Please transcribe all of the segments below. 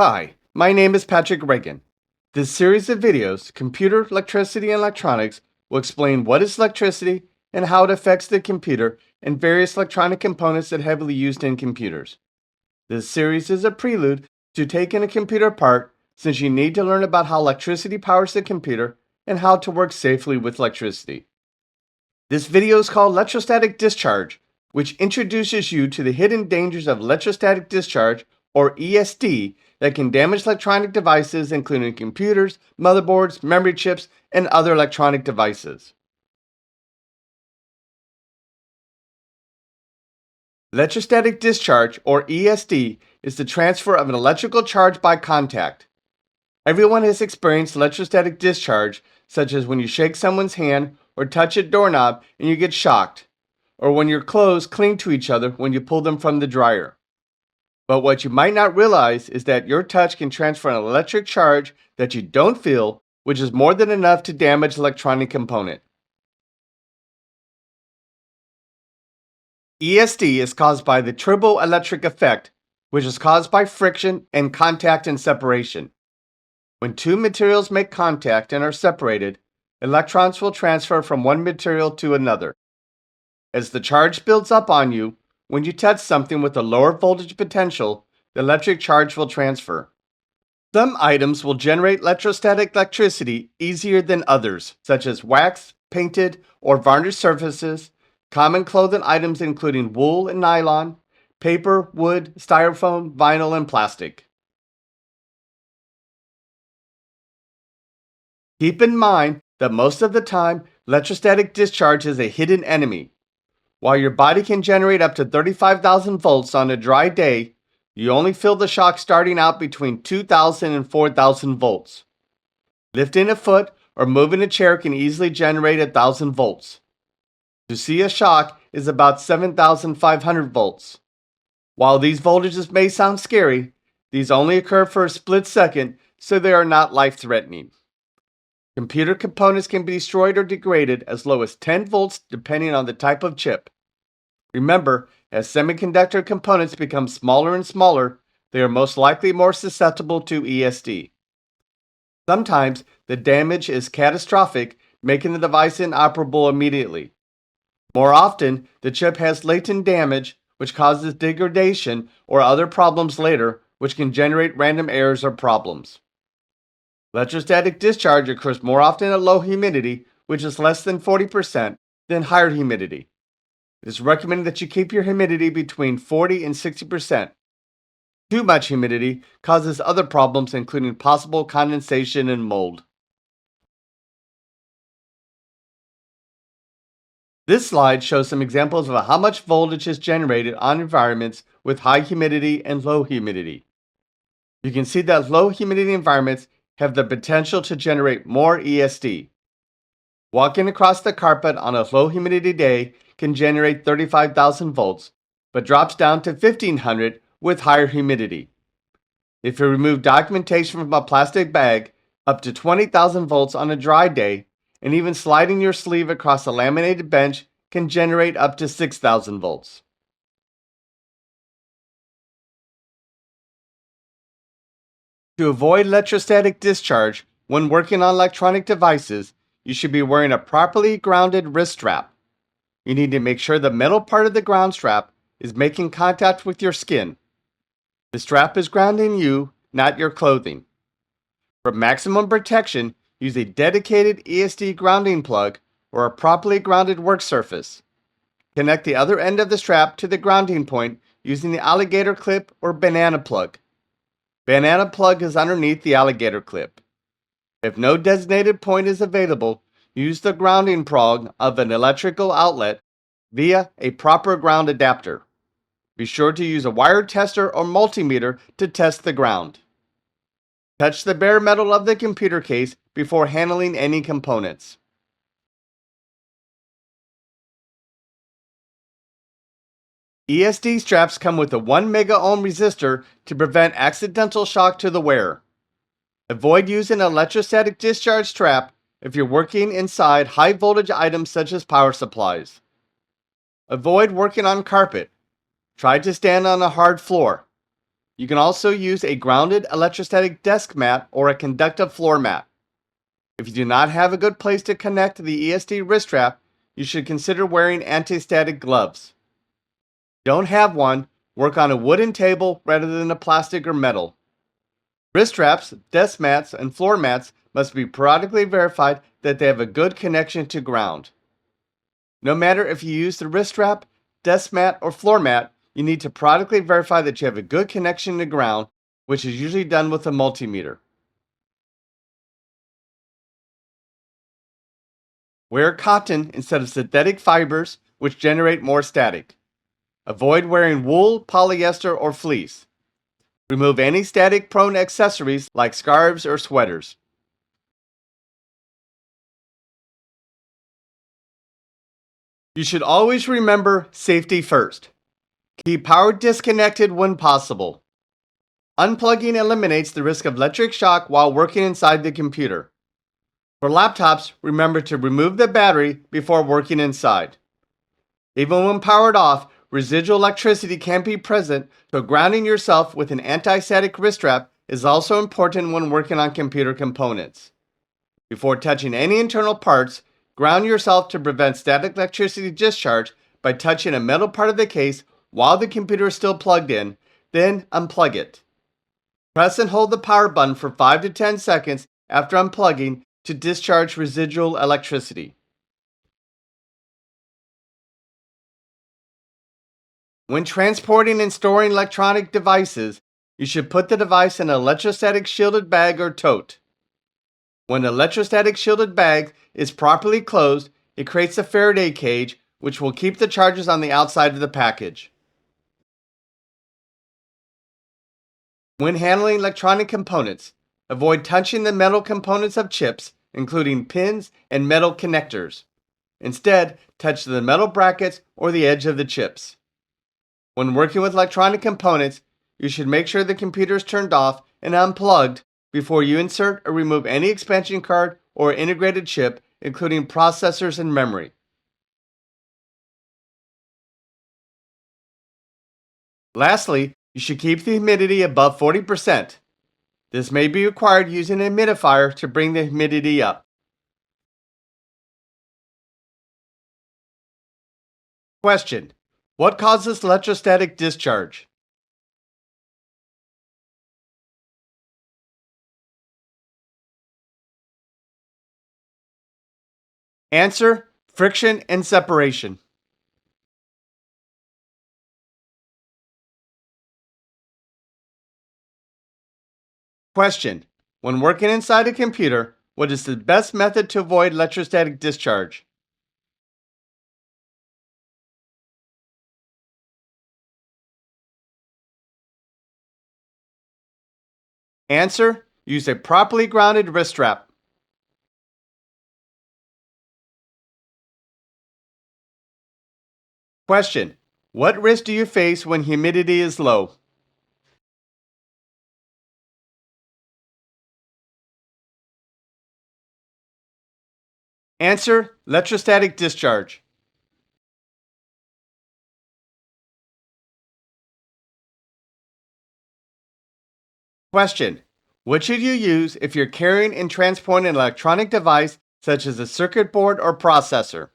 Hi, my name is Patrick Reagan. This series of videos, Computer, Electricity, and Electronics, will explain what is electricity and how it affects the computer and various electronic components that are heavily used in computers. This series is a prelude to taking a computer apart, since you need to learn about how electricity powers the computer and how to work safely with electricity. This video is called Electrostatic Discharge, which introduces you to the hidden dangers of electrostatic discharge, or ESD, that can damage electronic devices including computers, motherboards, memory chips, and other electronic devices. Electrostatic discharge, or ESD, is the transfer of an electrical charge by contact. Everyone has experienced electrostatic discharge, such as when you shake someone's hand or touch a doorknob and you get shocked, or when your clothes cling to each other when you pull them from the dryer. But what you might not realize is that your touch can transfer an electric charge that you don't feel, which is more than enough to damage an electronic component. ESD is caused by the turboelectric effect, which is caused by friction and contact and separation. When two materials make contact and are separated, electrons will transfer from one material to another. As the charge builds up on you, when you touch something with a lower voltage potential, the electric charge will transfer. Some items will generate electrostatic electricity easier than others, such as wax, painted, or varnished surfaces, common clothing items including wool and nylon, paper, wood, styrofoam, vinyl, and plastic. Keep in mind that most of the time, electrostatic discharge is a hidden enemy. While your body can generate up to 35,000 volts on a dry day, you only feel the shock starting out between 2,000 and 4,000 volts. Lifting a foot or moving a chair can easily generate 1,000 volts. To see a shock is about 7,500 volts. While these voltages may sound scary, these only occur for a split second, so they are not life-threatening. Computer components can be destroyed or degraded as low as 10 volts depending on the type of chip. Remember, as semiconductor components become smaller and smaller, they are most likely more susceptible to ESD. Sometimes the damage is catastrophic, making the device inoperable immediately. More often, the chip has latent damage, which causes degradation or other problems later, which can generate random errors or problems. Electrostatic discharge occurs more often at low humidity, which is less than 40%, than higher humidity. It is recommended that you keep your humidity between 40 and 60%. Too much humidity causes other problems, including possible condensation and mold. This slide shows some examples of how much voltage is generated on environments with high humidity and low humidity. You can see that low humidity environments have the potential to generate more ESD. Walking across the carpet on a low humidity day can generate 35,000 volts, but drops down to 1,500 with higher humidity. If you remove documentation from a plastic bag, up to 20,000 volts on a dry day, and even sliding your sleeve across a laminated bench can generate up to 6,000 volts. To avoid electrostatic discharge when working on electronic devices, you should be wearing a properly grounded wrist strap. You need to make sure the metal part of the ground strap is making contact with your skin. The strap is grounding you, not your clothing. For maximum protection, use a dedicated ESD grounding plug or a properly grounded work surface. Connect the other end of the strap to the grounding point using the alligator clip or banana plug. Banana plug is underneath the alligator clip. If no designated point is available, use the grounding prong of an electrical outlet via a proper ground adapter. Be sure to use a wire tester or multimeter to test the ground. Touch the bare metal of the computer case before handling any components. ESD straps come with a 1 mega ohm resistor to prevent accidental shock to the wearer. Avoid using an electrostatic discharge strap if you're working inside high voltage items such as power supplies. Avoid working on carpet. Try to stand on a hard floor. You can also use a grounded electrostatic desk mat or a conductive floor mat. If you do not have a good place to connect the ESD wrist strap, you should consider wearing anti-static gloves. If you don't have one, work on a wooden table rather than a plastic or metal. Wrist straps, desk mats, and floor mats must be periodically verified that they have a good connection to ground. No matter if you use the wrist strap, desk mat, or floor mat, you need to periodically verify that you have a good connection to ground, which is usually done with a multimeter. Wear cotton instead of synthetic fibers, which generate more static. Avoid wearing wool, polyester, or fleece. Remove any static-prone accessories like scarves or sweaters. You should always remember safety first. Keep power disconnected when possible. Unplugging eliminates the risk of electric shock while working inside the computer. For laptops, remember to remove the battery before working inside. Even when powered off, residual electricity can be present, so grounding yourself with an anti-static wrist strap is also important when working on computer components. Before touching any internal parts, ground yourself to prevent static electricity discharge by touching a metal part of the case while the computer is still plugged in, then unplug it. Press and hold the power button for 5 to 10 seconds after unplugging to discharge residual electricity. When transporting and storing electronic devices, you should put the device in an electrostatic shielded bag or tote. When the electrostatic shielded bag is properly closed, it creates a Faraday cage, which will keep the charges on the outside of the package. When handling electronic components, avoid touching the metal components of chips, including pins and metal connectors. Instead, touch the metal brackets or the edge of the chips. When working with electronic components, you should make sure the computer is turned off and unplugged before you insert or remove any expansion card or integrated chip, including processors and memory. Lastly, you should keep the humidity above 40%. This may be required using a humidifier to bring the humidity up. Question: what causes electrostatic discharge? Answer: friction and separation. Question: when working inside a computer, what is the best method to avoid electrostatic discharge? Answer: use a properly grounded wrist strap. Question: what risk do you face when humidity is low? Answer: electrostatic discharge. Question: what should you use if you're carrying and transporting an electronic device such as a circuit board or processor?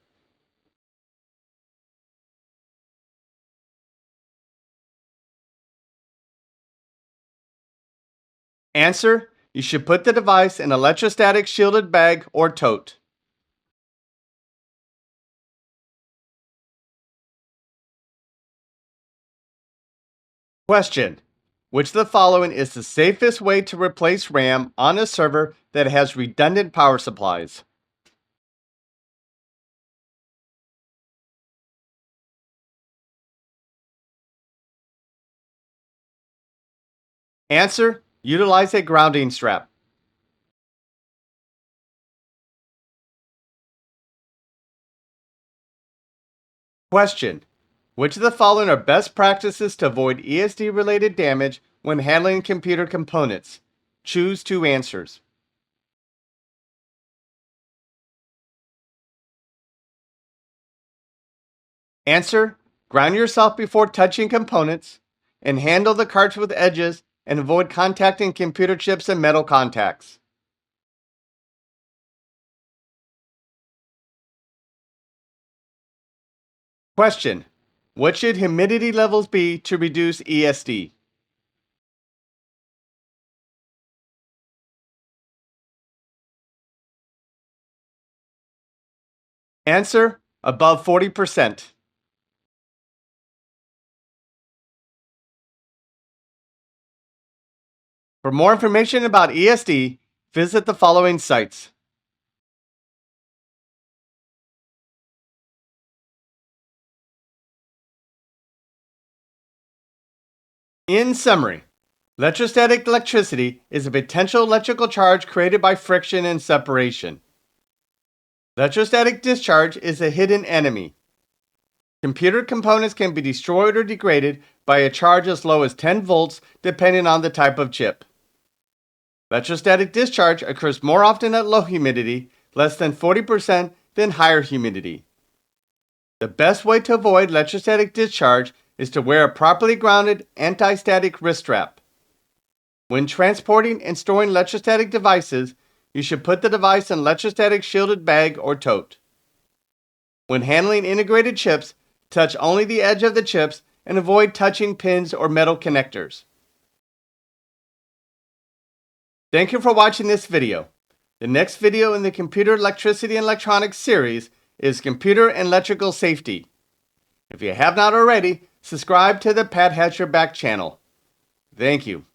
Answer: you should put the device in an electrostatic shielded bag or tote. Question: which of the following is the safest way to replace RAM on a server that has redundant power supplies? Answer: utilize a grounding strap. Question: which of the following are best practices to avoid ESD related damage when handling computer components? Choose two answers. Answer: ground yourself before touching components. and handle the cartridge with edges and avoid contacting computer chips and metal contacts. Question: what should humidity levels be to reduce ESD? Answer: above 40%. For more information about ESD, visit the following sites. In summary, electrostatic electricity is a potential electrical charge created by friction and separation. Electrostatic discharge is a hidden enemy. Computer components can be destroyed or degraded by a charge as low as 10 volts depending on the type of chip. Electrostatic discharge occurs more often at low humidity, less than 40%, than higher humidity. The best way to avoid electrostatic discharge is to wear a properly grounded anti-static wrist strap. When transporting and storing electrostatic devices, you should put the device in an electrostatic shielded bag or tote. When handling integrated chips, touch only the edge of the chips and avoid touching pins or metal connectors. Thank you for watching this video. The next video in the Computer Electricity and Electronics series is Computer and Electrical Safety. If you have not already, subscribe to the Pat Hatcher Back channel. Thank you.